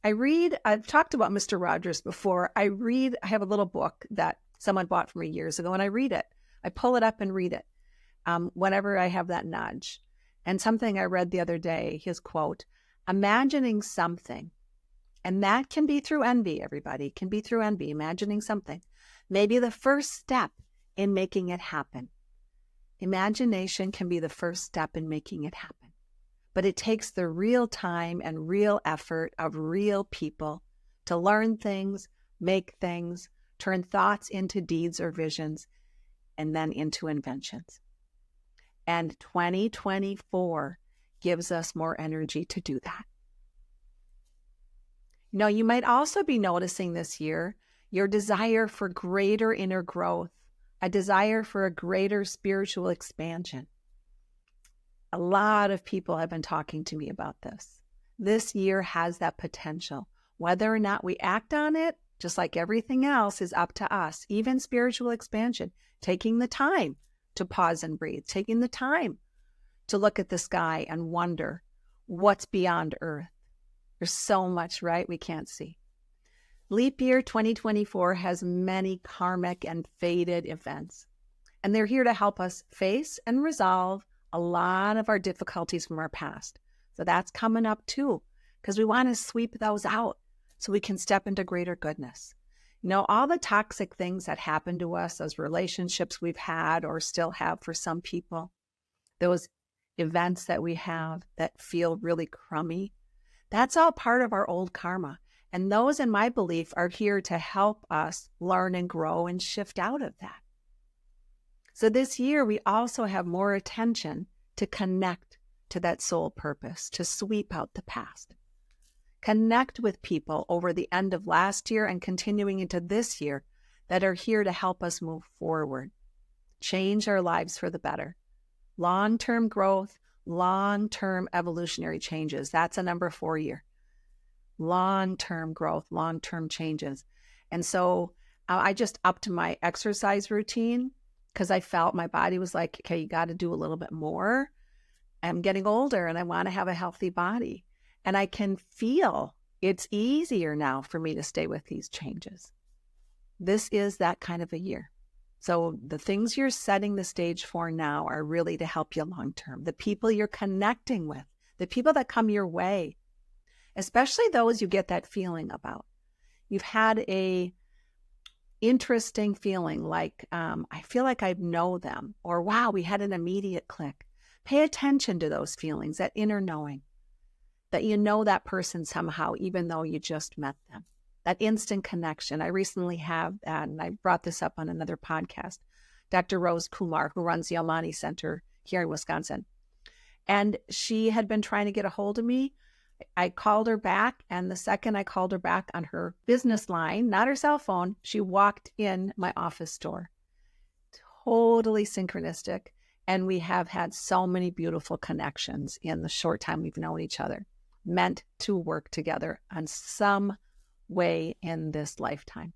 I've talked about Mr. Rogers before. I have a little book that someone bought for me years ago, and I read it. I pull it up and read it whenever I have that nudge. And something I read the other day, his quote, imagining something, and that can be through envy, everybody, can be through envy, imagining something, maybe the first step in making it happen. Imagination can be the first step in making it happen. But it takes the real time and real effort of real people to learn things, make things, turn thoughts into deeds or visions, and then into inventions. And 2024 gives us more energy to do that. You might also be noticing this year your desire for greater inner growth, a desire for a greater spiritual expansion. A lot of people have been talking to me about this. This year has that potential. Whether or not we act on it, just like everything else, is up to us. Even spiritual expansion, taking the time to pause and breathe, taking the time to look at the sky and wonder what's beyond Earth. There's so much, right, we can't see. Leap year 2024 has many karmic and fated events, and they're here to help us face and resolve a lot of our difficulties from our past. So that's coming up too, because we want to sweep those out so we can step into greater goodness. All the toxic things that happen to us, those relationships we've had or still have for some people, those events that we have that feel really crummy, that's all part of our old karma. And those, in my belief, are here to help us learn and grow and shift out of that. So this year, we also have more attention to connect to that soul purpose, to sweep out the past. Connect with people over the end of last year and continuing into this year that are here to help us move forward, change our lives for the better. Long-term growth, long-term evolutionary changes. That's a number 4 year. Long-term growth, long-term changes. And so I just upped my exercise routine because I felt my body was like, okay, you got to do a little bit more. I'm getting older and I want to have a healthy body. And I can feel it's easier now for me to stay with these changes. This is that kind of a year. So the things you're setting the stage for now are really to help you long-term. The people you're connecting with, the people that come your way, especially those you get that feeling about. You've had a interesting feeling like, I feel like I know them, or wow, we had an immediate click. Pay attention to those feelings, that inner knowing, that you know that person somehow, even though you just met them. That instant connection. I recently have that, and I brought this up on another podcast. Dr. Rose Kumar, who runs the Almani Center here in Wisconsin. And she had been trying to get a hold of me. I called her back, and the second I called her back on her business line, not her cell phone, she walked in my office door. Totally synchronistic. And we have had so many beautiful connections in the short time we've known each other, meant to work together on some way in this lifetime.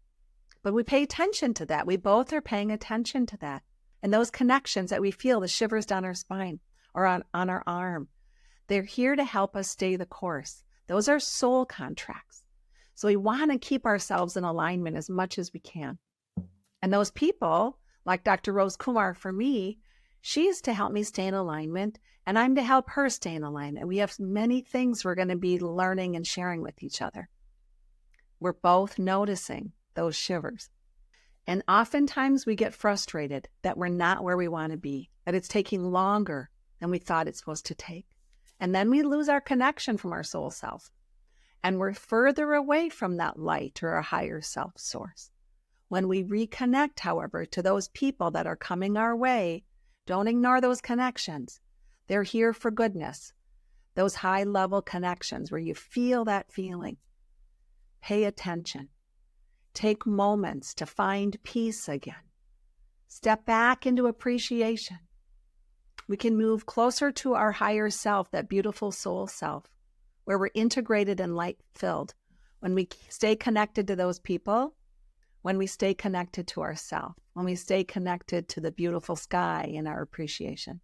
But we pay attention to that. We both are paying attention to that. And those connections that we feel, the shivers down our spine or on our arm, they're here to help us stay the course. Those are soul contracts. So we want to keep ourselves in alignment as much as we can. And those people, like Dr. Rose Kumar for me, she's to help me stay in alignment, and I'm to help her stay in alignment. We have many things we're going to be learning and sharing with each other. We're both noticing those shivers. And oftentimes we get frustrated that we're not where we want to be, that it's taking longer than we thought it's supposed to take. And then we lose our connection from our soul self. And we're further away from that light or a higher self source. When we reconnect, however, to those people that are coming our way, don't ignore those connections. They're here for goodness. Those high-level connections where you feel that feeling. Pay attention. Take moments to find peace again. Step back into appreciation. We can move closer to our higher self, that beautiful soul self, where we're integrated and light-filled. When we stay connected to those people, when we stay connected to ourselves, when we stay connected to the beautiful sky in our appreciation.